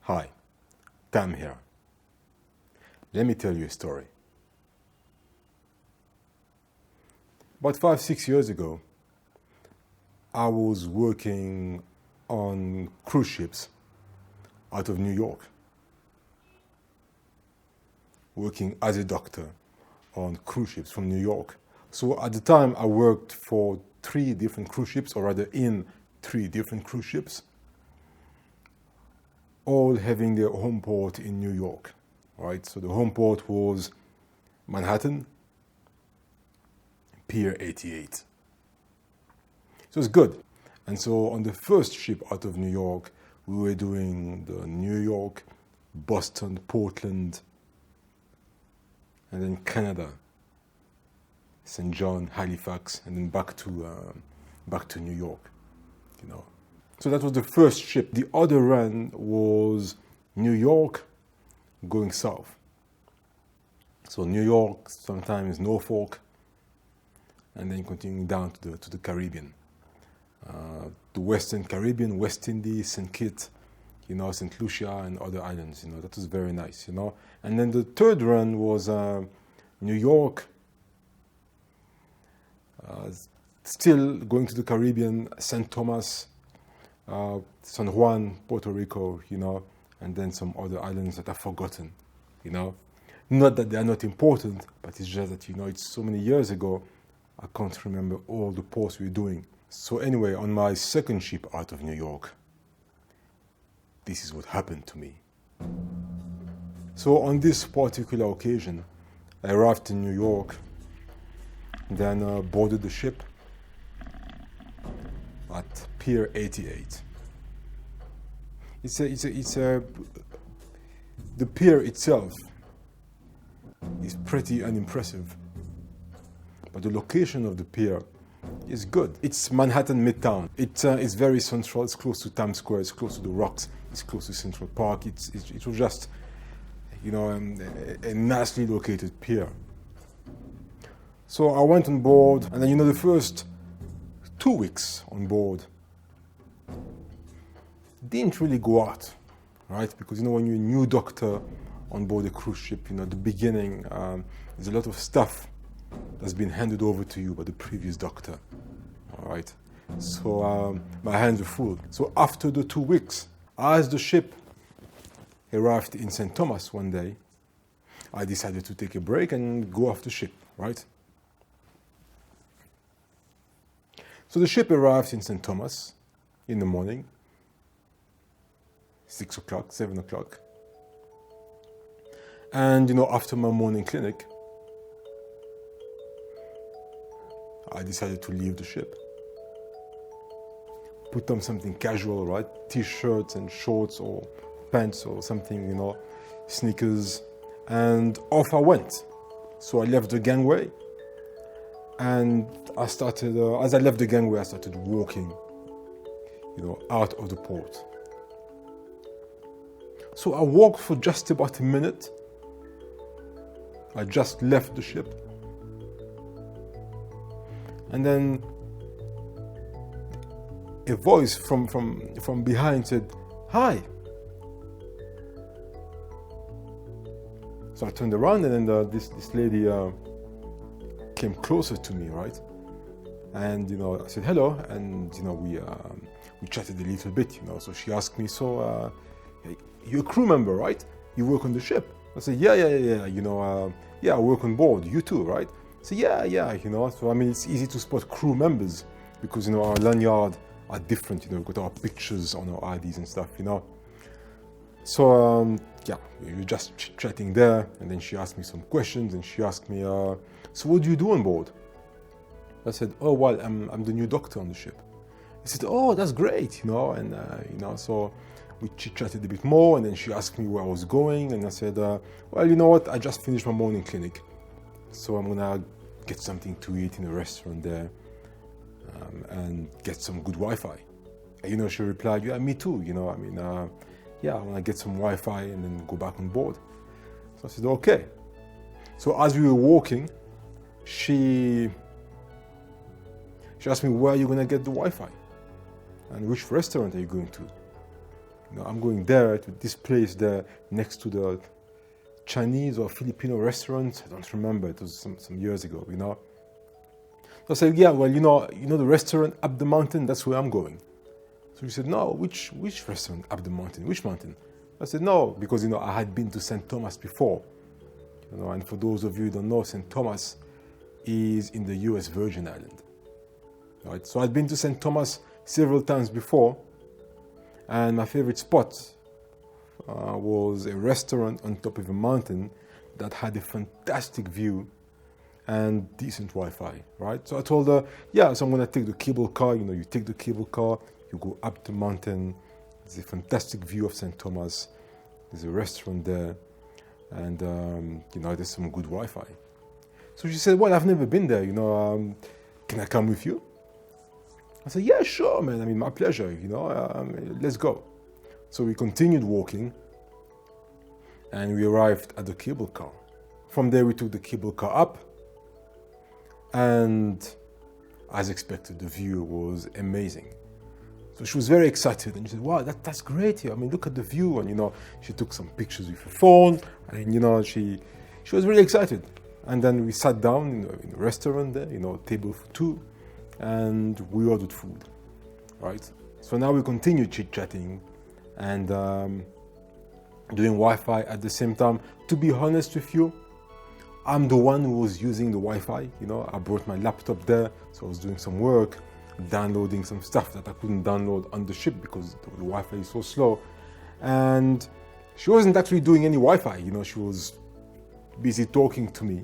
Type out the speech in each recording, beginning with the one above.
Hi, Tam here. Let me tell you a story. About 5-6 years ago, I was working on cruise ships out of New York, working as a doctor on cruise ships from New York. So at the time, I worked for 3 different cruise ships, or rather in 3 different cruise ships, all having their home port in New York, right? So the home port was Manhattan, Pier 88. So it's good. And so on the first ship out of New York, we were doing the New York, Boston, Portland, and then Canada, St. John, Halifax, and then back to New York, you know. So that was the first ship. The other run was New York going south. So New York, sometimes Norfolk, and then continuing down to the Caribbean. The Western Caribbean, West Indies, St. Kitts, you know, St. Lucia and other islands, you know. That was very nice, you know. And then the third run was New York, still going to the Caribbean, St. Thomas, San Juan, Puerto Rico, you know, and then some other islands that I've forgotten, you know. Not that they are not important, but it's just that, you know, it's so many years ago, I can't remember all the ports we were doing. So anyway, on my second ship out of New York, this is what happened to me. So on this particular occasion, I arrived in New York, then boarded the ship at Pier 88. The pier itself is pretty unimpressive, but the location of the pier is good. It's Manhattan Midtown. It's very central. It's close to Times Square. It's close to the Rocks. It's close to Central Park. It was just, you know, a nicely located pier. So I went on board, and then, you know, the first 2 weeks on board didn't really go out, right? Because, you know, when you're a new doctor on board a cruise ship, you know, at the beginning, there's a lot of stuff that's been handed over to you by the previous doctor, all right? So my hands were full. So after the 2 weeks, as the ship arrived in St. Thomas one day, I decided to take a break and go off the ship, right? So the ship arrived in St. Thomas in the morning, 6 o'clock, 7 o'clock. And, you know, after my morning clinic, I decided to leave the ship. Put on something casual, right? T-shirts and shorts or pants or something, you know, sneakers, and off I went. So I left the gangway, and I started, as I left the gangway, I started walking, you know, out of the port. So I walked for just about a minute. I just left the ship. And then a voice from behind said, "Hi." So I turned around, and then this lady came closer to me, right? And, you know, I said hello, and, you know, we chatted a little bit, you know. So she asked me, "So you're a crew member, right? You work on the ship?" I said, yeah, you know, yeah, I work on board. You too, right? So yeah, you know. So I mean, it's easy to spot crew members because, you know, our lanyard are different, you know, we've got our pictures on our IDs and stuff, you know. So yeah, we were just chatting there, and then she asked me some questions, and she asked me, "So what do you do on board?" I said, "Oh, well, I'm the new doctor on the ship." I said, "Oh, that's great," you know, and you know, so we chit-chatted a bit more, and then she asked me where I was going, and I said, "Well, you know what, I just finished my morning clinic, so I'm gonna get something to eat in a restaurant there, and get some good Wi-Fi." And, you know, she replied, "Yeah, me too, you know, I mean, yeah, I wanna get some Wi-Fi and then go back on board." So I said, "Okay." So as we were walking, she asked me, "Where are you gonna get the Wi-Fi? And which restaurant are you going to?" I'm going there to this place there next to the Chinese or Filipino restaurant. I don't remember. It was some years ago. So I said, yeah, well, the restaurant up the mountain. That's where I'm going. So she said, no, which restaurant up the mountain? Which mountain? I said, no, because I had been to St. Thomas before. And for those of you who don't know, St. Thomas is in the US Virgin Island. Right? So I'd been to St. Thomas several times before, and my favorite spot was a restaurant on top of a mountain that had a fantastic view and decent Wi-Fi, right? So I told her, yeah, so I'm gonna take the cable car. You take the cable car, you go up the mountain. There's a fantastic view of St. Thomas. There's a restaurant there, and there's some good Wi-Fi. So she said, well, I've never been there. Can I come with you? I said, yeah, sure, man. I mean, my pleasure. Let's go. So we continued walking, and we arrived at the cable car. From there, we took the cable car up, and as expected, the view was amazing. So she was very excited, and she said, wow, that's great here. I mean, look at the view. And, she took some pictures with her phone, and, she was really excited. And then we sat down in a restaurant there, table for two, and we ordered food, right? So now we continue chit-chatting and doing Wi-Fi at the same time. To be honest with you, I'm the one who was using the Wi-Fi. I brought my laptop there, so I was doing some work, downloading some stuff that I couldn't download on the ship because the Wi-Fi is so slow. And she wasn't actually doing any Wi-Fi. She was busy talking to me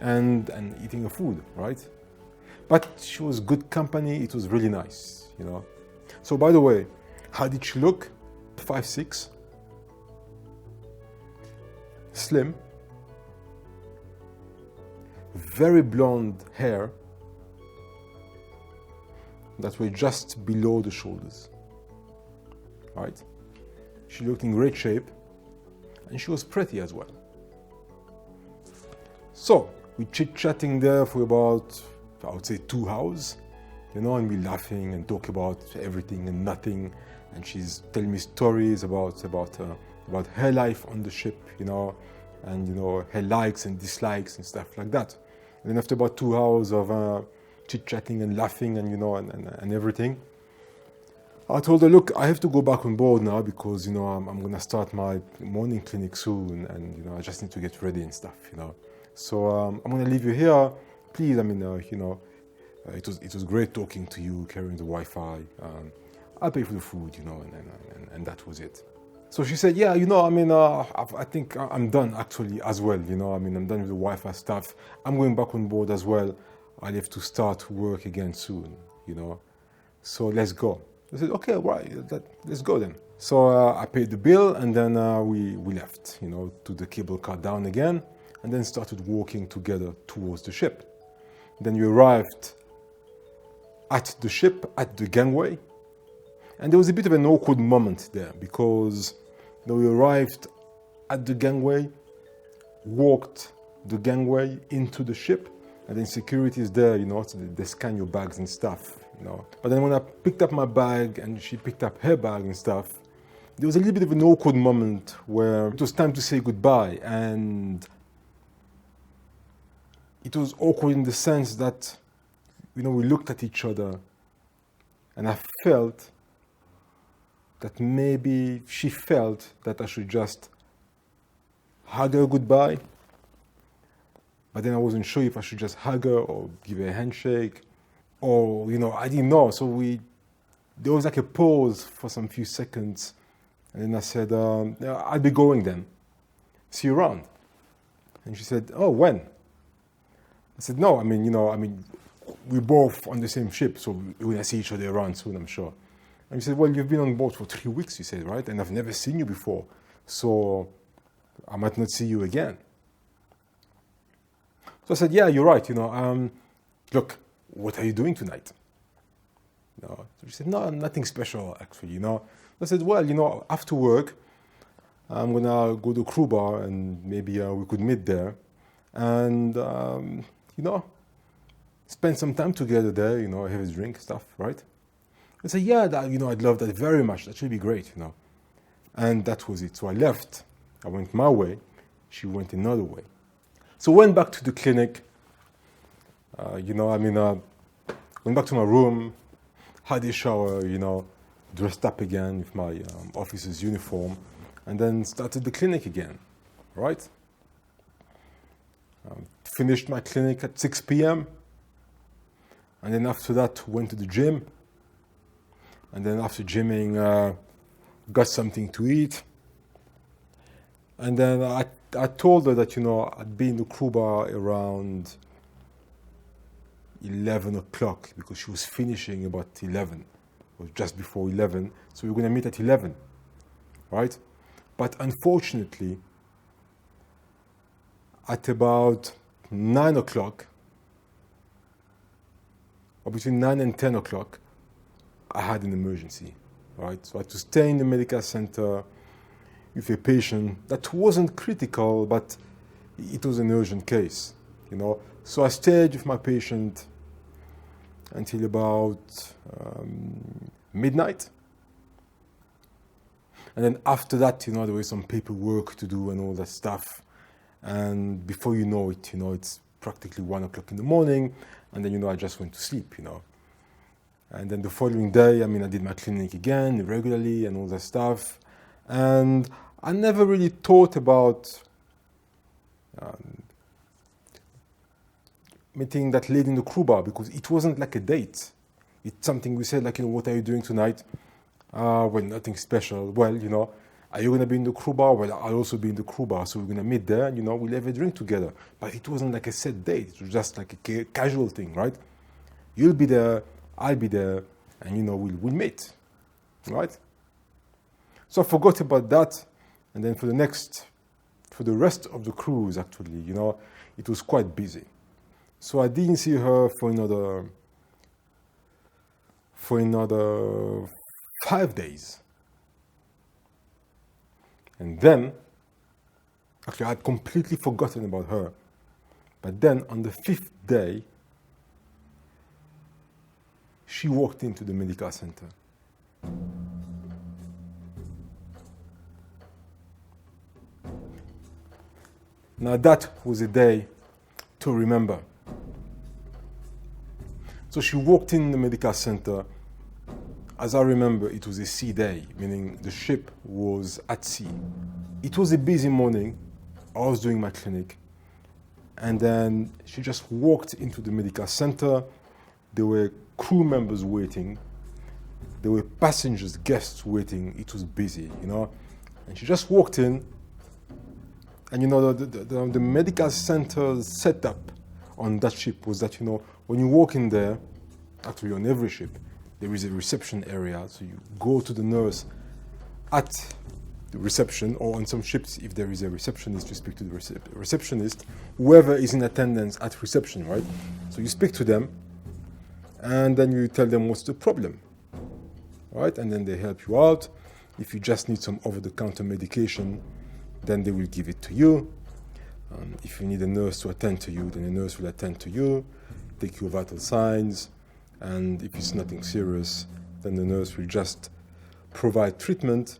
and eating her food, right? But she was good company. It was really nice, So by the way, how did she look? 5'6", slim, very blonde hair that were just below the shoulders, right? She looked in great shape, and she was pretty as well. So we chit-chatting there for about, I would say, 2 hours, and we laughing and talk about everything and nothing. And she's telling me stories about her life on the ship, and her likes and dislikes and stuff like that. And then after about 2 hours of chit-chatting and laughing and and everything, I told her, look, I have to go back on board now because I'm gonna start my morning clinic soon, and I just need to get ready and stuff, So I'm gonna leave you here, please. I mean, it was great talking to you, carrying the Wi-Fi. I'll pay for the food, and that was it. So she said, yeah, I think I'm done actually as well, I'm done with the Wi-Fi stuff. I'm going back on board as well. I'll have to start work again soon, So let's go. I said, okay, right, let's go then. So I paid the bill, and then we left, to the cable car down again, and then started walking together towards the ship. Then we arrived at the ship, at the gangway, and there was a bit of an awkward moment there because we arrived at the gangway, walked the gangway into the ship, and then security is there, so they scan your bags and stuff, But then when I picked up my bag and she picked up her bag and stuff, there was a little bit of an awkward moment where it was time to say goodbye, and it was awkward in the sense that, we looked at each other, and I felt that maybe she felt that I should just hug her goodbye. But then I wasn't sure if I should just hug her or give her a handshake, or, I didn't know. So there was like a pause for some few seconds. And then I said, I'll be going then. See you around. And she said, oh, when? I said, no, we're both on the same ship, so we're going to see each other around soon, I'm sure. And he said, well, you've been on board for 3 weeks, you said, right? And I've never seen you before, so I might not see you again. So I said, yeah, you're right, look, what are you doing tonight? So she said, no, nothing special, actually, I said, well, after work, I'm going to go to crew bar, and maybe we could meet there, and, spend some time together there, have a drink, stuff, right? I said, yeah, that, I'd love that very much. That should be great, And that was it. So I left. I went my way. She went another way. So went back to the clinic. Went back to my room, had a shower, dressed up again with my officer's uniform, and then started the clinic again, right? Finished my clinic at 6 p.m. And then after that, went to the gym. And then after gymming, got something to eat. And then I told her that, I'd be in the crew bar around 11 o'clock because she was finishing about 11, or just before 11. So we were going to meet at 11, right? But unfortunately, at about 9 o'clock, or between 9 and 10 o'clock, I had an emergency, right? So I had to stay in the medical center with a patient that wasn't critical, but it was an urgent case, So I stayed with my patient until about midnight. And then after that, there was some paperwork to do and all that stuff. And before you know it, it's practically 1 o'clock in the morning. And then, I just went to sleep, And then the following day, I did my clinic again regularly and all that stuff. And I never really thought about meeting that lady in the crew bar because it wasn't like a date. It's something we said, like, what are you doing tonight? Well, nothing special. Well, are you going to be in the crew bar? Well, I'll also be in the crew bar. So we're going to meet there and, we'll have a drink together. But it wasn't like a set date. It was just like a casual thing, right? You'll be there, I'll be there, and, we'll meet, right? So I forgot about that. And then for the rest of the cruise, actually, it was quite busy. So I didn't see her for another 5 days. And then, actually, I had completely forgotten about her. But then on the 5th day, she walked into the medical center. Now that was a day to remember. So she walked in the medical center. As I remember, it was a sea day, meaning the ship was at sea. It was a busy morning. I was doing my clinic. And then she just walked into the medical center. There were crew members waiting. There were passengers, guests waiting. It was busy, And she just walked in. And the medical center setup on that ship was that, when you walk in there, actually on every ship, there is a reception area. So you go to the nurse at the reception, or on some ships, if there is a receptionist, you speak to the receptionist, whoever is in attendance at reception, right? So you speak to them, and then you tell them what's the problem, right? And then they help you out. If you just need some over-the-counter medication, then they will give it to you. If you need a nurse to attend to you, then a nurse will attend to you, take your vital signs, and if it's nothing serious, then the nurse will just provide treatment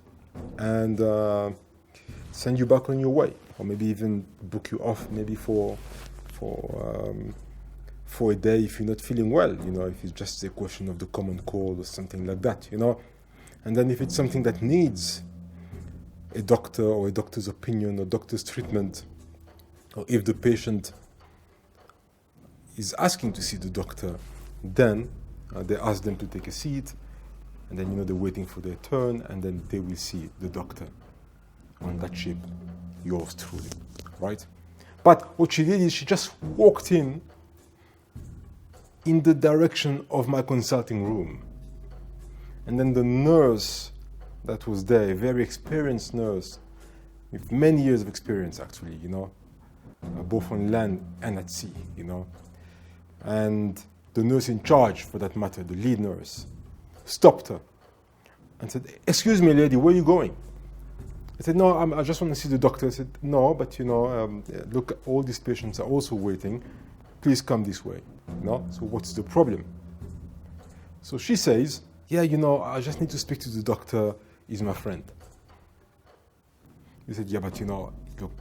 and send you back on your way, or maybe even book you off maybe for a day if you're not feeling well, if it's just a question of the common cold or something like that, And then if it's something that needs a doctor or a doctor's opinion or doctor's treatment, or if the patient is asking to see the doctor, then they ask them to take a seat, and then they're waiting for their turn, and then they will see the doctor on that ship, yours truly, right? But what she did is she just walked in the direction of my consulting room, and then the nurse that was there, a very experienced nurse with many years of experience, actually, both on land and at sea, and the nurse in charge, for that matter, the lead nurse, stopped her and said, "Excuse me, lady, where are you going?" I said, "No, I just want to see the doctor." I said, "No, but look, all these patients are also waiting. Please come this way." So what's the problem? So she says, yeah, I just need to speak to the doctor. He's my friend. He said, yeah, but look,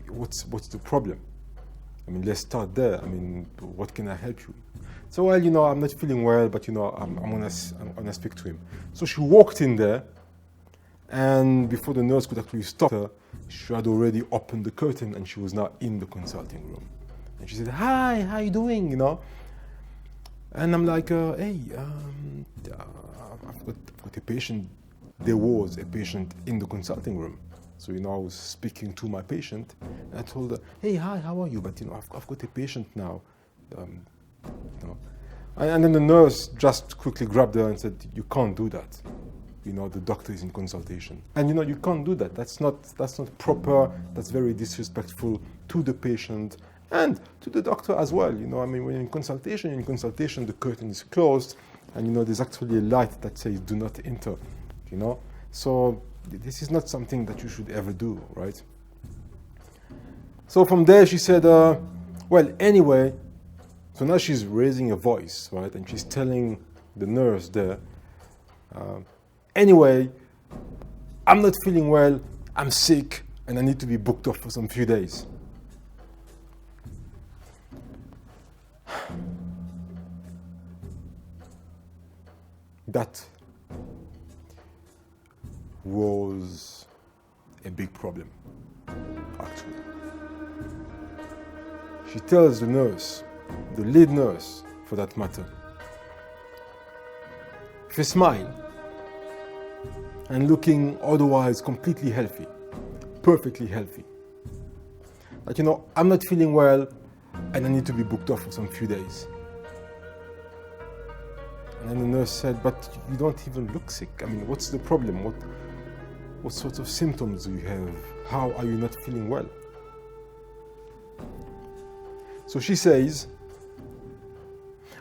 what's the problem? I mean, let's start there. I mean, what can I help you? So, well, I'm not feeling well, but I'm gonna speak to him. So she walked in there, and before the nurse could actually stop her, she had already opened the curtain, and she was now in the consulting room. And she said, "Hi, how you doing?" And I'm like, "Hey, I've got a patient." There was a patient in the consulting room. So, I was speaking to my patient, and I told her, "Hey, hi, how are you? But, I've got a patient now." And then the nurse just quickly grabbed her and said, "You can't do that. The doctor is in consultation." And, you can't do that. That's not proper. That's very disrespectful to the patient and to the doctor as well. I mean, when you're in consultation, the curtain is closed, and, there's actually a light that says, "Do not enter," So this is not something that you should ever do, right? So from there, she said, well, anyway, so now she's raising a voice, right? And she's telling the nurse there, anyway, I'm not feeling well, I'm sick, and I need to be booked off for some few days. That was a big problem, actually. She tells the nurse, the lead nurse for that matter, with a smile and looking otherwise completely healthy, perfectly healthy, that, I'm not feeling well and I need to be booked off for some few days. And then the nurse said, "But you don't even look sick. I mean, what's the problem? What sorts of symptoms do you have? How are you not feeling well?" So she says,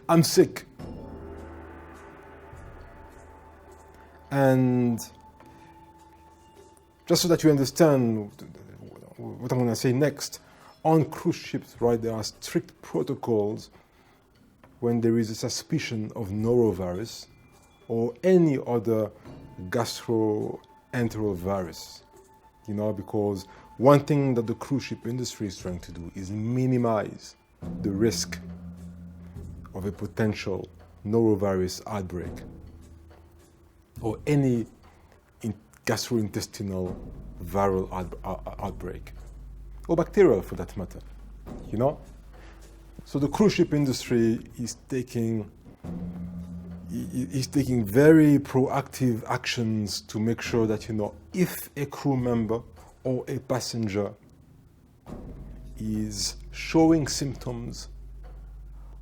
"I'm sick. And just so that you understand what I'm going to say next, on cruise ships, right, there are strict protocols when there is a suspicion of norovirus or any other gastroenteral virus, because one thing that the cruise ship industry is trying to do is minimize the risk of a potential norovirus outbreak or any gastrointestinal viral outbreak, or bacterial for that matter, So the cruise ship industry is taking very proactive actions to make sure that, if a crew member or a passenger is showing symptoms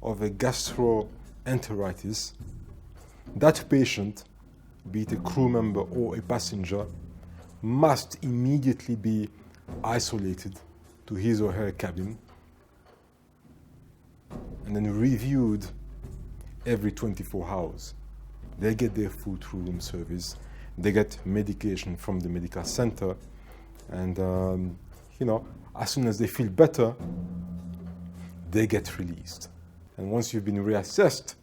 of a gastroenteritis, that patient, be it a crew member or a passenger, must immediately be isolated to his or her cabin and then reviewed every 24 hours. They get their food through room service, they get medication from the medical center, and as soon as they feel better, they get released. And once you've been reassessed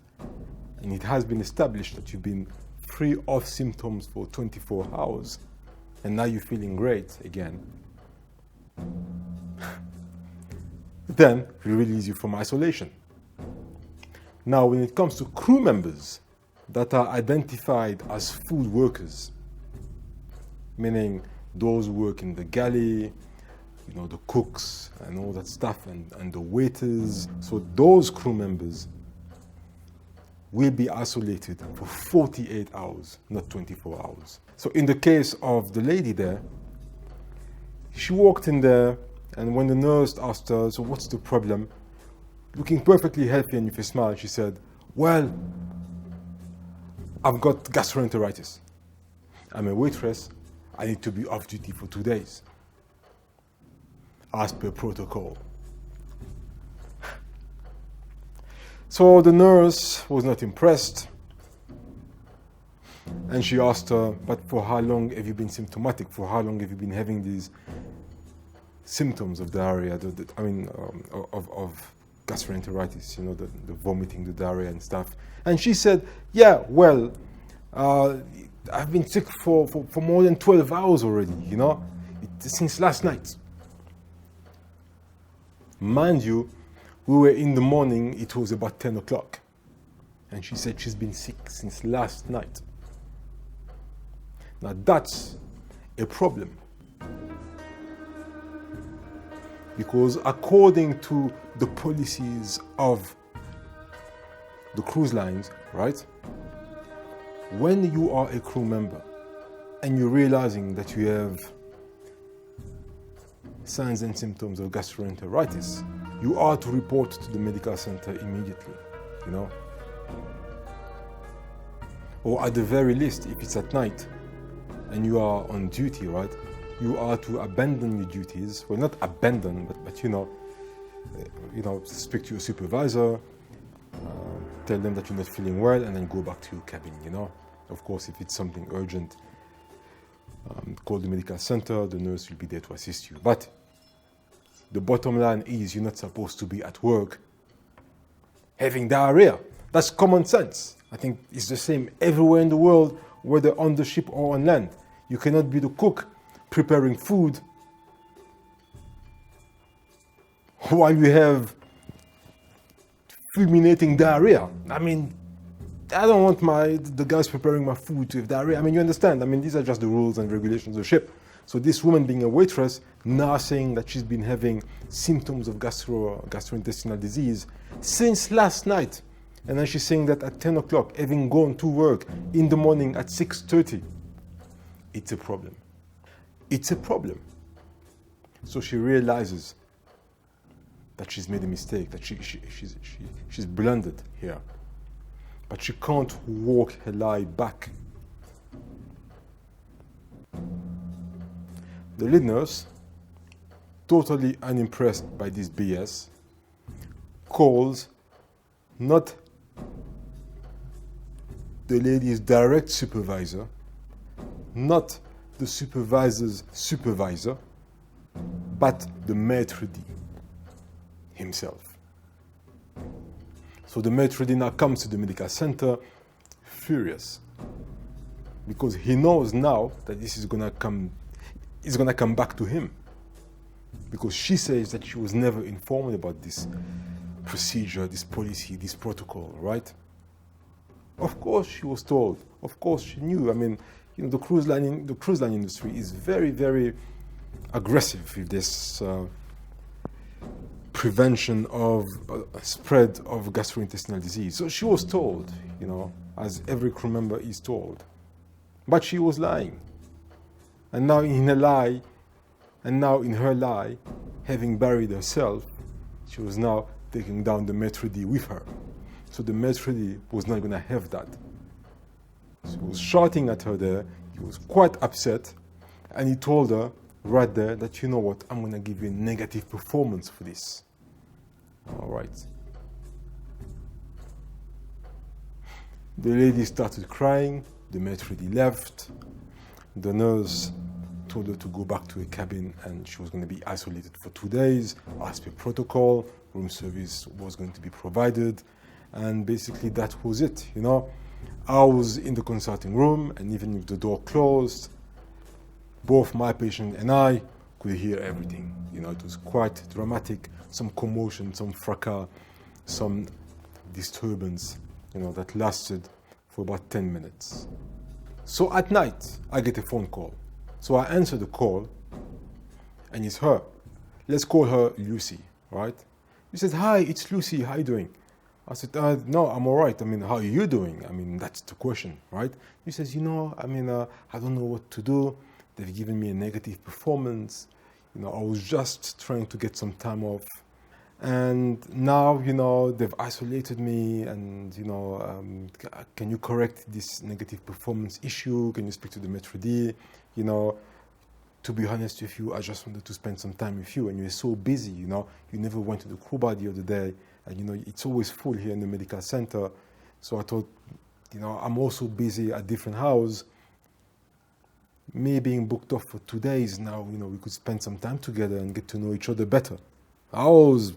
and it has been established that you've been free of symptoms for 24 hours and now you're feeling great again, then we release you from isolation. Now, when it comes to crew members that are identified as food workers, meaning those who work in the galley, the cooks and all that stuff, and the waiters, so those crew members will be isolated for 48 hours, not 24 hours. So in the case of the lady there, she walked in there, and when the nurse asked her, "So what's the problem?" Looking perfectly healthy and with a smile, she said, "Well, I've got gastroenteritis. I'm a waitress. I need to be off duty for 2 days, as per protocol." So the nurse was not impressed, and she asked her, "But for how long have you been symptomatic? For how long have you been having these symptoms of diarrhea, of gastroenteritis, the vomiting, the diarrhea and stuff?" And she said, "Yeah, well, Uh, I've been sick for more than 12 hours already, you know, since last night. Mind you, we were in the morning, it was about 10 o'clock. And she said she's been sick since last night. Now that's a problem. Because according to the policies of the cruise lines, right? When you are a crew member and you're realizing that you have signs and symptoms of gastroenteritis, you are to report to the medical center immediately, you know? Or at the very least, if it's at night and you are on duty, right? You are to abandon your duties. Well, not abandon, but you know, speak to your supervisor, tell them that you're not feeling well, and then go back to your cabin, you know? Of course, if it's something urgent, call the medical center, the nurse will be there to assist you. But the bottom line is you're not supposed to be at work having diarrhea. That's common sense. I think it's the same everywhere in the world, whether on the ship or on land. You cannot be the cook preparing food while you have fulminating diarrhea. I mean, I don't want the guys preparing my food to have diarrhea. I mean, you understand. I mean, these are just the rules and regulations of the ship. So this woman being a waitress, now saying that she's been having symptoms of gastrointestinal disease since last night. And then she's saying that at 10 o'clock, having gone to work in the morning at 6:30, it's a problem. It's a problem. So she realizes that she's made a mistake, that she's blundered here. But she can't walk her lie back. The lead nurse, totally unimpressed by this BS, calls not the lady's direct supervisor, not the supervisor's supervisor, but the maitre d' himself. So the maitre d' now comes to the medical center furious because he knows now that this is gonna come back to him, because she says that she was never informed about this procedure, this policy, this protocol, right? Of course she was told. Of course she knew. I mean, you know, the cruise line industry is very, very aggressive with this prevention of spread of gastrointestinal disease. So she was told, you know, as every crew member is told. But she was lying. And now in her lie, having buried herself, she was now taking down the maitre d' with her. So the maitre d' was not going to have that. So he was shouting at her there. He was quite upset. And he told her right there that, you know what, I'm going to give you a negative performance for this. All right. The lady started crying. The maitre d' left. The nurse told her to go back to her cabin and she was going to be isolated for 2 days. As per protocol, room service was going to be provided. And basically that was it, you know. I was in the consulting room, and even with the door closed, both my patient and I could hear everything. You know, it was quite dramatic, some commotion, some fracas, some disturbance, you know, that lasted for about 10 minutes. So at night, I get a phone call. So I answer the call, and it's her. Let's call her Lucy, right? She said, "Hi, it's Lucy, how are you doing?" I said, "No, I'm all right. I mean, how are you doing?" I mean, that's the question, right? He says, "You know, I mean, I don't know what to do. They've given me a negative performance. You know, I was just trying to get some time off. And now, you know, they've isolated me and, you know, can you correct this negative performance issue? Can you speak to the maitre d'? You know, to be honest with you, I just wanted to spend some time with you. And you're so busy, you know, you never went to the crew bar the other day. And, you know, it's always full here in the medical center. So I thought, you know, I'm also busy at different house. Me being booked off for 2 days now, you know, we could spend some time together and get to know each other better." I was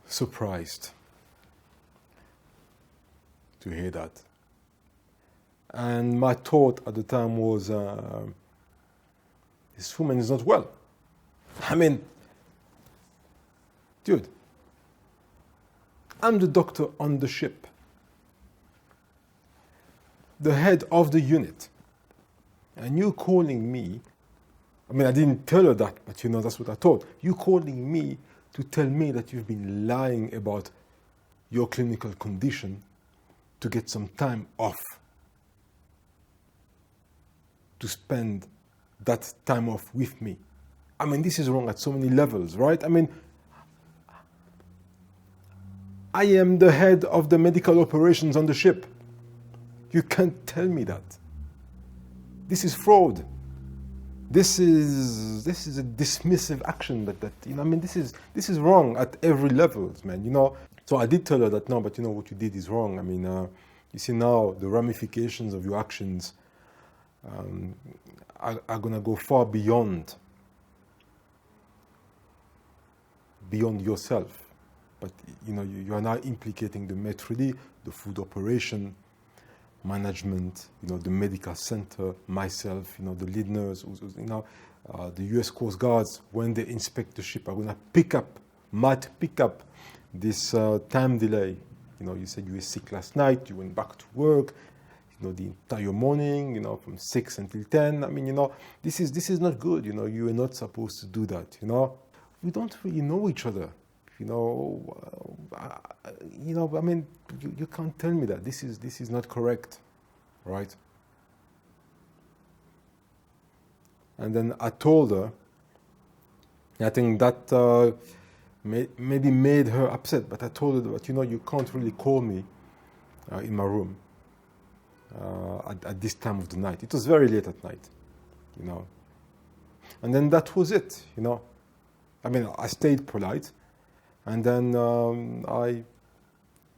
surprised to hear that. And my thought at the time was, this woman is not well. I mean, dude, I'm the doctor on the ship, the head of the unit, and you calling me, I mean, I didn't tell her that, but that's what I thought. You calling me to tell me that you've been lying about your clinical condition to get some time off, to spend that time off with me. I mean, this is wrong at so many levels, right? I mean, I am the head of the medical operations on the ship. You can't tell me that. This is fraud. This is a dismissive action. This is wrong at every level, man. So I did tell her that no, but what you did is wrong. I mean, you see now the ramifications of your actions are gonna go far beyond yourself. But you are now implicating the maitre, the food operation, management, the medical center, myself, the lead nurse, the U.S. Coast Guards. When they inspect the ship, are gonna might pick up this time delay. You said you were sick last night. You went back to work. The entire morning. From 6 until 10. I mean, this is not good. You are not supposed to do that. We don't really know each other. I mean, you can't tell me that. This is not correct, right? And then I told her, I think that maybe made her upset, but I told her that, you can't really call me in my room at this time of the night. It was very late at night, And then that was it, I mean, I stayed polite. And then I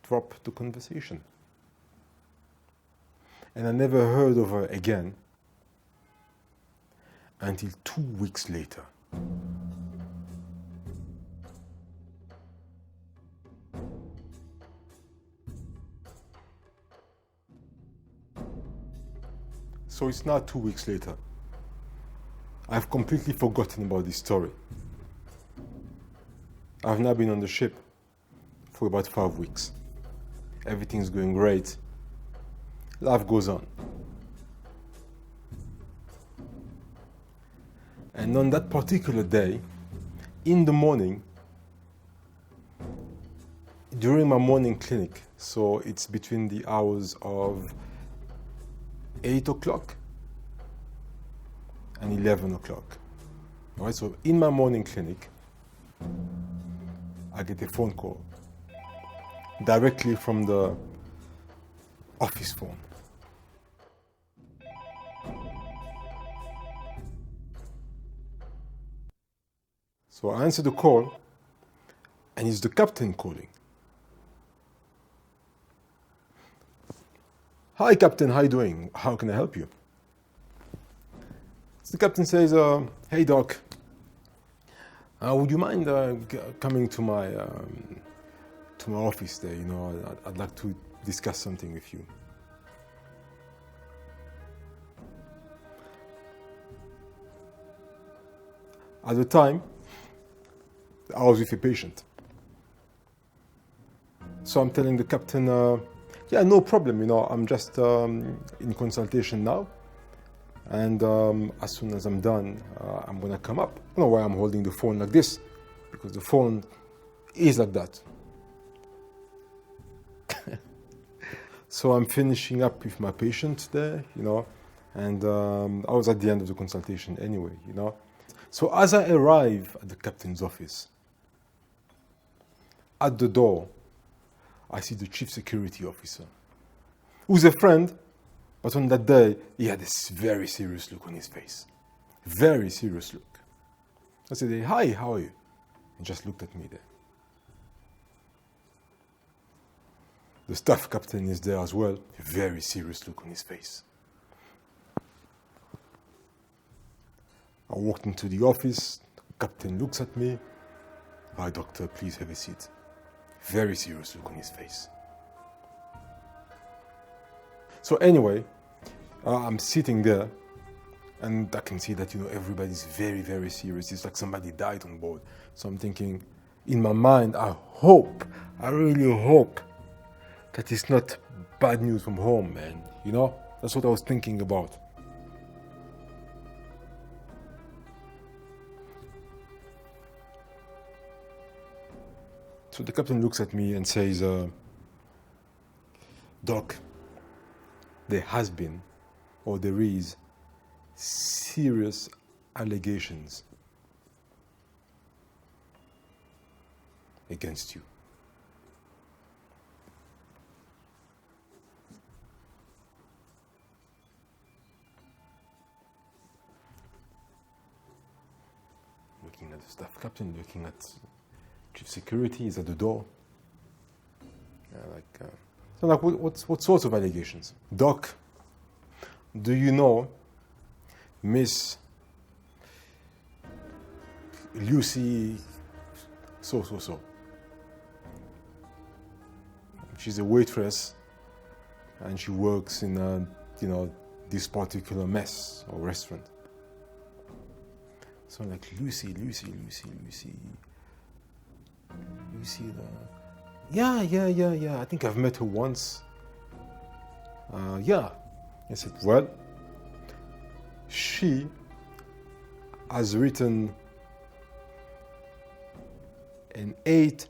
dropped the conversation. And I never heard of her again until 2 weeks later. So it's now 2 weeks later. I've completely forgotten about this story. I've now been on the ship for about 5 weeks. Everything's going great. Life goes on. And on that particular day, in the morning, during my morning clinic, so it's between the hours of 8 o'clock and 11 o'clock. All right, so in my morning clinic, I get a phone call directly from the office phone. So I answer the call, and it's the captain calling. Hi, Captain, how you doing? How can I help you? So the captain says, hey, Doc, would you mind coming to my office there? I'd like to discuss something with you. At the time, I was with a patient. So I'm telling the captain, yeah, no problem, I'm just in consultation now. And as soon as I'm done, I'm gonna come up. I don't know why I'm holding the phone like this, because the phone is like that. So I'm finishing up with my patient there, and I was at the end of the consultation anyway, So as I arrive at the captain's office, at the door, I see the chief security officer, who's a friend, but on that day, he had this very serious look on his face. Very serious look. I said, hey, hi, how are you? He just looked at me there. The staff captain is there as well. A very serious look on his face. I walked into the office. The captain looks at me. Hi, doctor, please have a seat. Very serious look on his face. So anyway, I'm sitting there, and I can see that, everybody's very, very serious. It's like somebody died on board. So I'm thinking, in my mind, I really hope that it's not bad news from home, man. That's what I was thinking about. So the captain looks at me and says, Doc, there has been, or there is, serious allegations against you. Looking at the staff captain, looking at chief security is at the door. What sorts of allegations? Doc, do you know Miss Lucy so? She's a waitress and she works in this particular mess or restaurant. So I'm like, Lucy, yeah, I think I've met her once. Yeah. I said, well, she has written an 8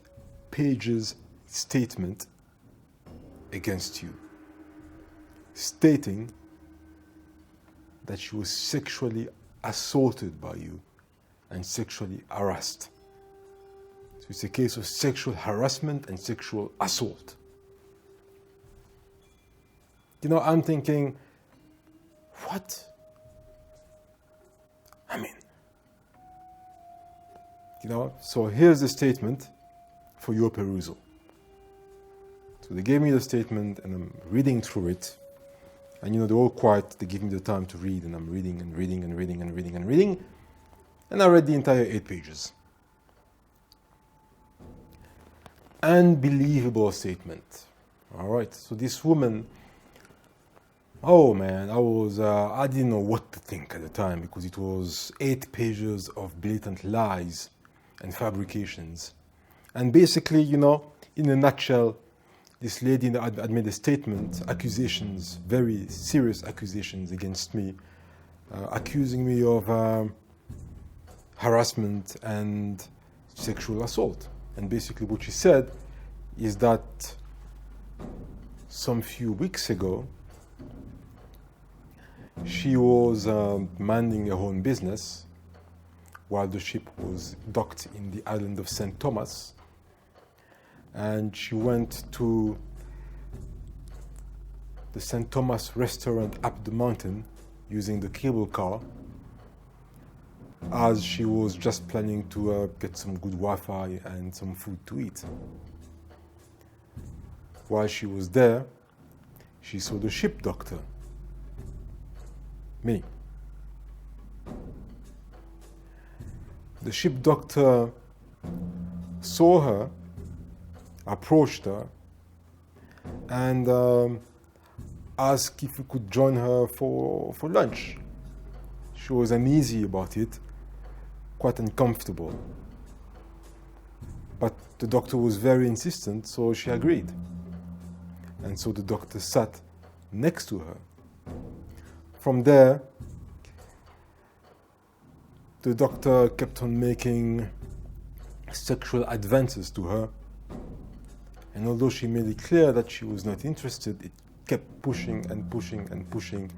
pages statement against you, stating that she was sexually assaulted by you and sexually harassed. So it's a case of sexual harassment and sexual assault. I'm thinking, what? I mean, so here's the statement for your perusal. So they gave me the statement and I'm reading through it. And they're all quiet, they give me the time to read, and I'm reading and reading and reading and reading and reading. And I read the entire 8 pages. Unbelievable statement. All right, so this woman, oh man, I didn't know what to think at the time, because it was 8 pages of blatant lies and fabrications. And basically, in a nutshell, this lady had made a statement, accusations, very serious accusations against me, accusing me of harassment and sexual assault. And basically what she said is that some few weeks ago, she was minding her own business while the ship was docked in the island of St. Thomas. And she went to the St. Thomas restaurant up the mountain using the cable car, as she was just planning to get some good Wi-Fi and some food to eat. While she was there, she saw the ship doctor, me. The ship doctor saw her, approached her, and asked if we could join her for lunch. She was uneasy about it, quite uncomfortable. But the doctor was very insistent, so she agreed. And so the doctor sat next to her. From there, the doctor kept on making sexual advances to her. And although she made it clear that she was not interested, it kept pushing and pushing and pushing,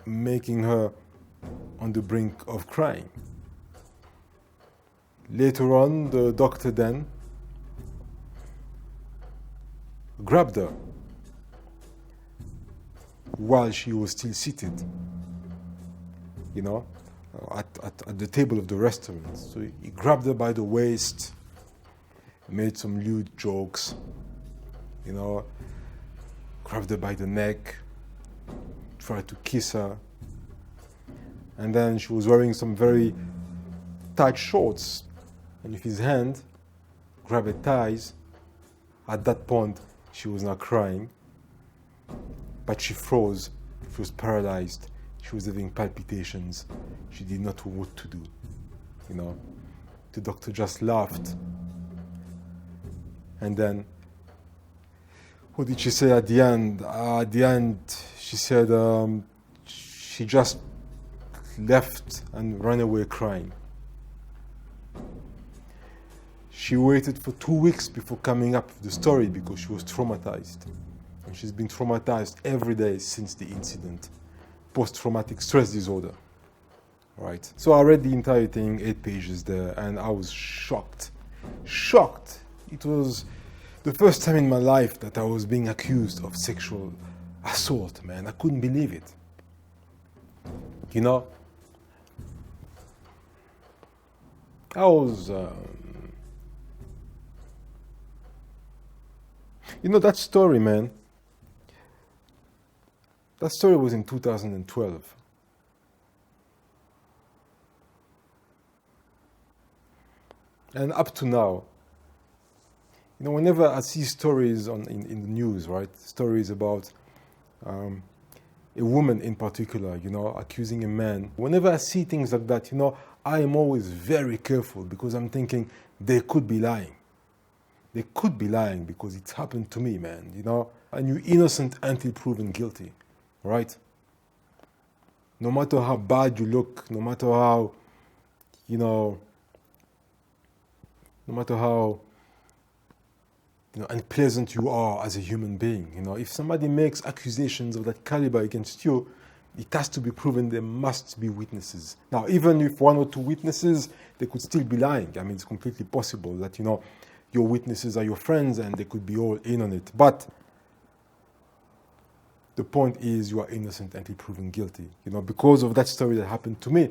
making her on the brink of crying. Later on, the doctor then grabbed her while she was still seated, at the table of the restaurant. So he grabbed her by the waist, made some lewd jokes, grabbed her by the neck, tried to kiss her. And then she was wearing some very tight shorts. And with his hand, grabbed her thighs. At that point, she was not crying, but she froze She was paralyzed. She was having palpitations. She did not know what to do. The doctor just laughed. And then, what did she say at the end? At the end, she said she just left and ran away crying. She waited for 2 weeks before coming up with the story because she was traumatized. And she's been traumatized every day since the incident. Post-traumatic stress disorder. Right? So I read the entire thing, 8 pages there, and I was shocked. Shocked. It was the first time in my life that I was being accused of sexual assault, man. I couldn't believe it. I was... that story, man. That story was in 2012. And up to now, whenever I see stories in the news, right? Stories about a woman in particular, accusing a man. Whenever I see things like that, I am always very careful because I'm thinking they could be lying. They could be lying because it's happened to me, man, And you're innocent until proven guilty, right? No matter how bad you look, no matter how, no matter how unpleasant you are as a human being. If somebody makes accusations of that caliber against you, it has to be proven. There must be witnesses. Now, even if 1 or 2 witnesses, they could still be lying. I mean, it's completely possible that, your witnesses are your friends and they could be all in on it. But the point is you are innocent until proven guilty. Because of that story that happened to me,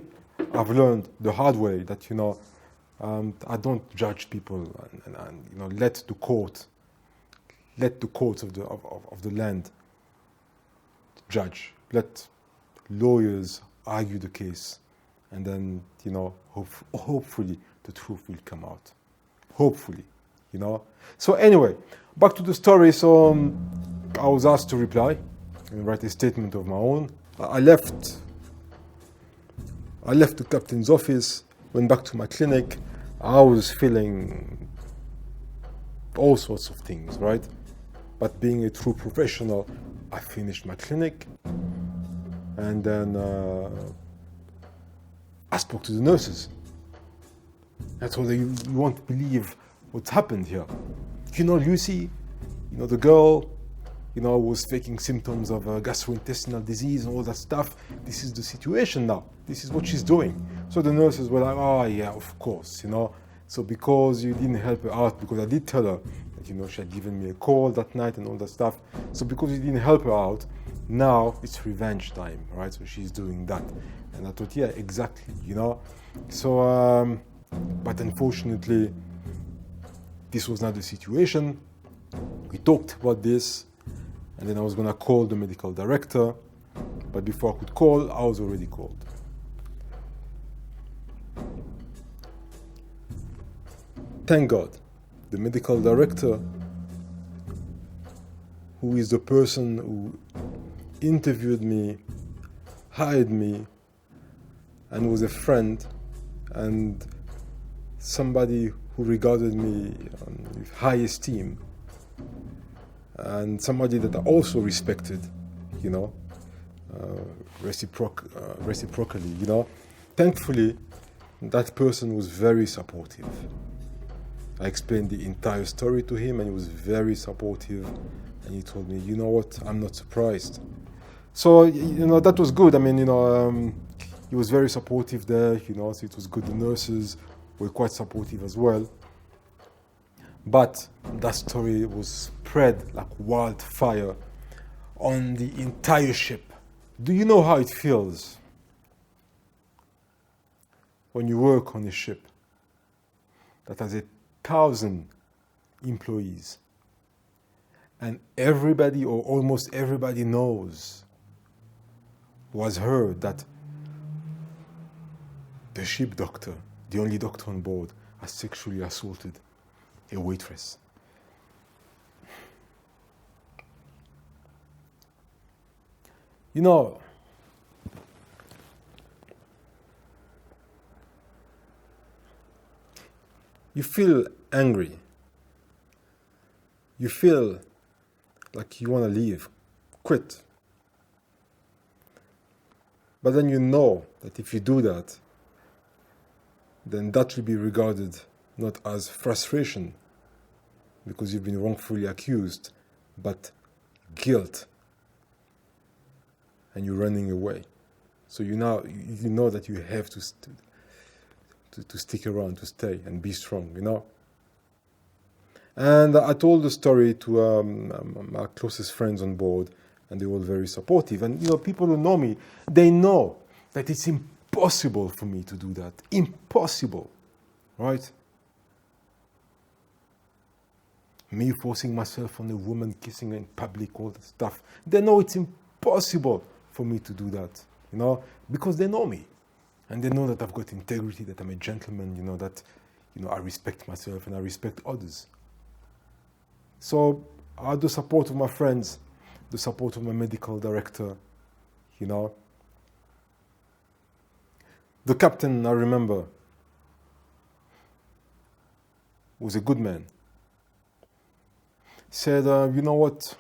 I've learned the hard way that, I don't judge people and let the courts of the land judge. Let lawyers argue the case, and then hopefully the truth will come out. Hopefully, So anyway, back to the story. So I was asked to reply and write a statement of my own. I left the captain's office. Went back to my clinic. I was feeling all sorts of things, right? But being a true professional, I finished my clinic. And then I spoke to the nurses. I told her, you won't believe what's happened here. Lucy, the girl, was faking symptoms of gastrointestinal disease and all that stuff. This is the situation now. This is what she's doing. So the nurses were like, oh yeah, of course, So because you didn't help her out, because I did tell her that, she had given me a call that night and all that stuff. So because you didn't help her out, now it's revenge time, right? So she's doing that. And I thought, yeah, exactly, So, but unfortunately, this was not the situation. We talked about this. And then I was going to call the medical director. But before I could call, I was already called. Thank God, the medical director, who is the person who interviewed me, hired me, and was a friend, and somebody who regarded me with high esteem, and somebody that I also respected, reciprocally, Thankfully, that person was very supportive. I explained the entire story to him, and he was very supportive. And he told me, you know what, I'm not surprised. So, that was good. I mean, he was very supportive there, so it was good. The nurses were quite supportive as well. But that story was spread like wildfire on the entire ship. Do you know how it feels when you work on a ship that has 1,000 employees and everybody or almost everybody was heard that the ship doctor, the only doctor on board, has sexually assaulted a waitress? You know, you feel angry. You feel like you want to leave, quit. But then you know that if you do that, then that will be regarded not as frustration because you've been wrongfully accused, but guilt. And you're running away. So you know that you have to stick around, to stay and be strong, you know. And I told the story to my closest friends on board, and they were very supportive. And you know, people who know me, they know that it's impossible for me to do that. Impossible, right? Me forcing myself on a woman, kissing her in public, all that stuff. They know it's impossible for me to do that, you know, because they know me. And they know that I've got integrity, that I'm a gentleman, you know, that, you know, I respect myself and I respect others. So I had the support of my friends, the support of my medical director, you know. The captain, I remember, was a good man. Said, you know what,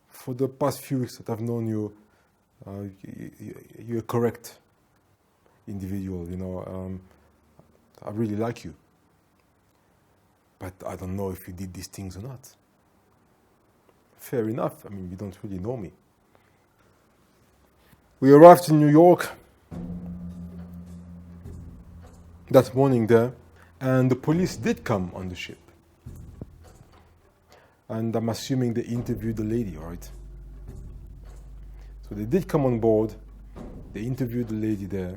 for the past few weeks that I've known you, you're a correct individual, you know. I really like you. But I don't know if you did these things or not. Fair enough. I mean, you don't really know me. We arrived in New York that morning there, and the police did come on the ship. And I'm assuming they interviewed the lady, right? So they did come on board. They interviewed the lady there.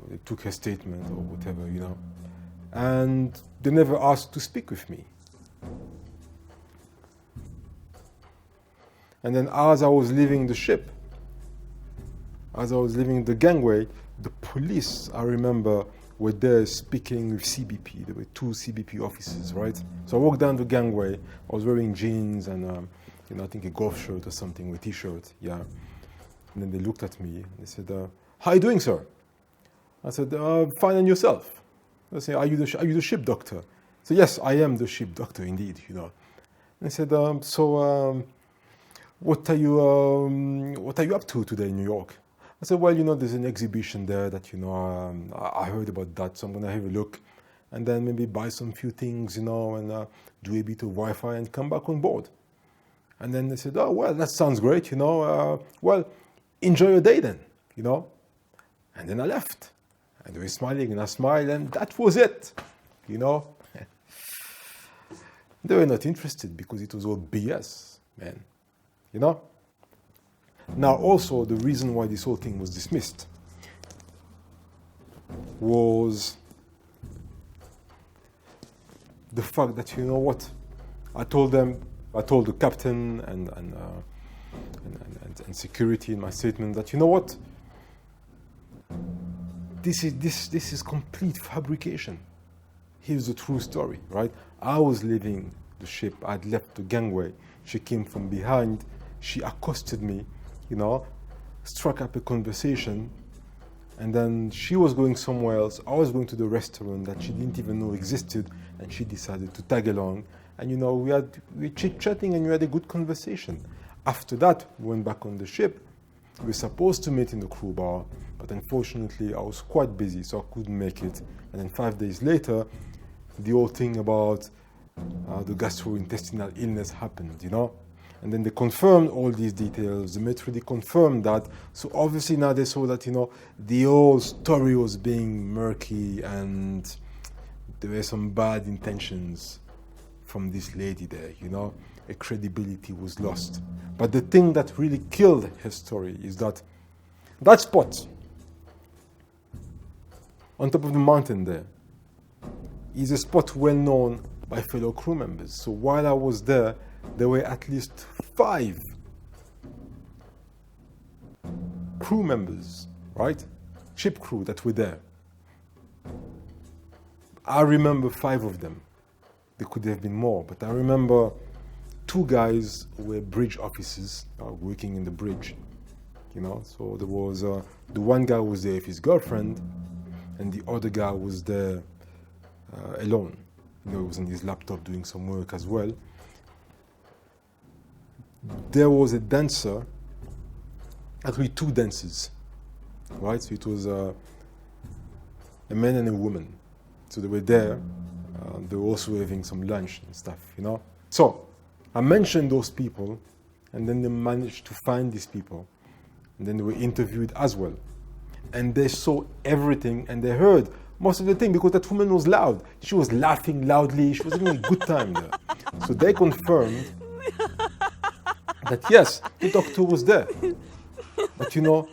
They took her statement or whatever, you know. And they never asked to speak with me. And then as I was leaving the ship, as I was leaving the gangway, the police, I remember, were there speaking with CBP. There were 2 CBP officers, right? So I walked down the gangway. I was wearing jeans and, you know, I think a golf shirt or something, with a t-shirt, yeah. And then they looked at me and they said, how are you doing, sir? I said, fine, and yourself? They say, are you the ship doctor? So yes, I am the ship doctor indeed, you know. And I said, what are you up to today in New York? I said, well, you know, there's an exhibition there that, you know, I heard about that, so I'm gonna have a look, and then maybe buy some few things, you know, and do a bit of Wi-Fi and come back on board. And then they said, oh, well, that sounds great, you know. Well, enjoy your day then, you know. And then I left. And they were smiling, and I smiled, and that was it, you know. They were not interested because it was all BS, man, you know. Now, also, the reason why this whole thing was dismissed was the fact that, you know what, I told the captain and security in my statement that, you know what, this is complete fabrication. Here's the true story, right? I was leaving the ship. I'd left the gangway. She came from behind. She accosted me, you know, struck up a conversation, and then she was going somewhere else. I was going to the restaurant that she didn't even know existed, and she decided to tag along. And you know, we were chit-chatting, and we had a good conversation. After that, we went back on the ship. We were supposed to meet in the crew bar, but unfortunately I was quite busy, so I couldn't make it. And then 5 days later, the whole thing about the gastrointestinal illness happened, you know. And then they confirmed all these details. The Met really confirmed that. So obviously now they saw that, you know, the whole story was being murky and there were some bad intentions from this lady there, you know. Her credibility was lost. But the thing that really killed her story is that spot on top of the mountain there is a spot well known by fellow crew members. So while I was there were at least 5 crew members, right? Ship crew that were there. I remember 5 of them. There could have been more, but I remember 2 two guys who were bridge officers working in the bridge, you know. So there was the one guy was there with his girlfriend, and the other guy was there alone. You know, he was on his laptop doing some work as well. There was a dancer, actually two dancers, right? So it was a man and a woman. So they were there. They were also having some lunch and stuff, you know. So I mentioned those people, and then they managed to find these people, and then they were interviewed as well. And they saw everything, and they heard most of the thing, because that woman was loud. She was laughing loudly. She was having a good time there. So they confirmed that yes, the doctor was there. But you know,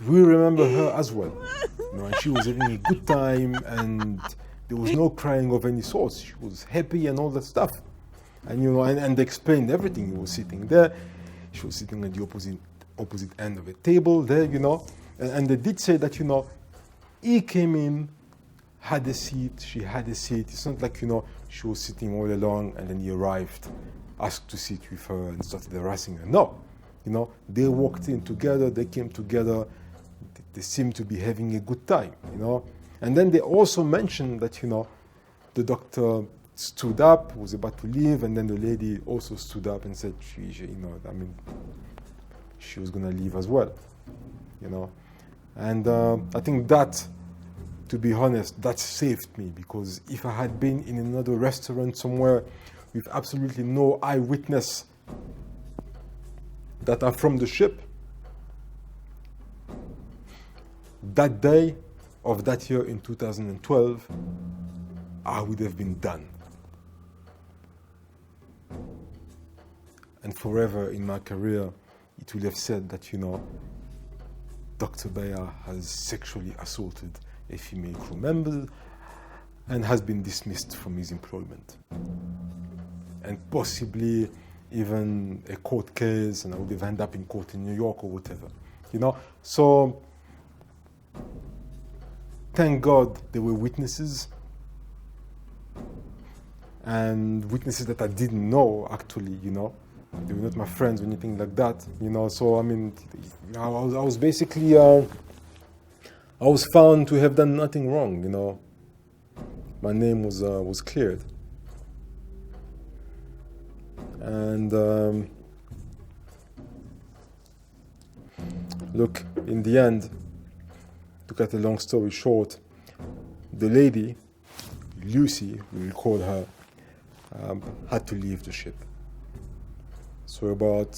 we remember her as well. You know, and she was having a good time, and there was no crying of any sort. She was happy and all that stuff. And you know, and they explained everything. He was sitting there. She was sitting at the opposite end of the table there, you know. And they did say that, you know, he came in, had a seat, she had a seat. It's not like, you know, she was sitting all along and then he arrived, asked to sit with her and started harassing her. No, you know, they walked in together, they came together, they seemed to be having a good time, you know. And then they also mentioned that, you know, the doctor stood up, was about to leave, and then the lady also stood up and said, she you know, I mean, she was going to leave as well, you know. And I think that, to be honest, that saved me, because if I had been in another restaurant somewhere with absolutely no eyewitness that are from the ship, that day of that year in 2012, I would have been done. And forever in my career, it would have said that, you know, Dr. Bayer has sexually assaulted a female crew member and has been dismissed from his employment. And possibly even a court case, and I would have ended up in court in New York or whatever, you know. So thank God there were witnesses, and witnesses that I didn't know, actually, you know. They were not my friends or anything like that, you know. So I mean, I was basically, I was found to have done nothing wrong, you know. My name was cleared, and look, in the end, to cut a long story short, the lady, Lucy, we will call her, had to leave the ship. So about,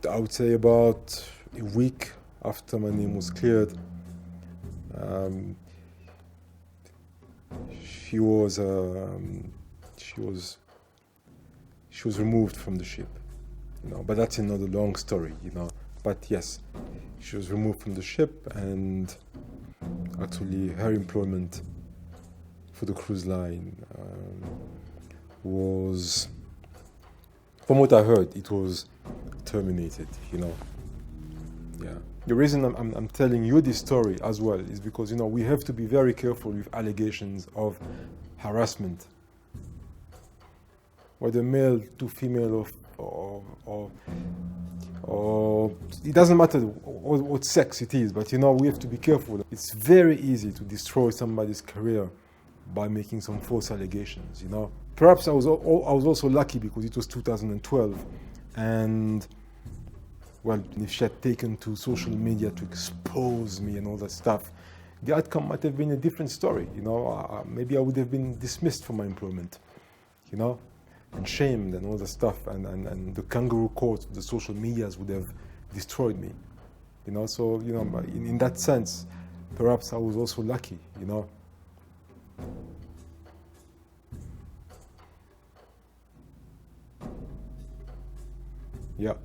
I would say about a week after my name was cleared, she was removed from the ship, you know. But that's another long story, you know. But yes, she was removed from the ship, and actually her employment for the cruise line was, from what I heard, it was terminated, you know. Yeah. The reason I'm telling you this story as well is because, you know, we have to be very careful with allegations of harassment, whether male to female or it doesn't matter what sex it is, but, you know, we have to be careful. It's very easy to destroy somebody's career by making some false allegations, you know. Perhaps I was also lucky because it was 2012, and well, if she had taken to social media to expose me and all that stuff, the outcome might have been a different story, you know. Maybe I would have been dismissed from my employment, you know, and shamed and all that stuff, and the kangaroo court, the social medias would have destroyed me, you know. So, you know, in that sense, perhaps I was also lucky, you know. Yeah.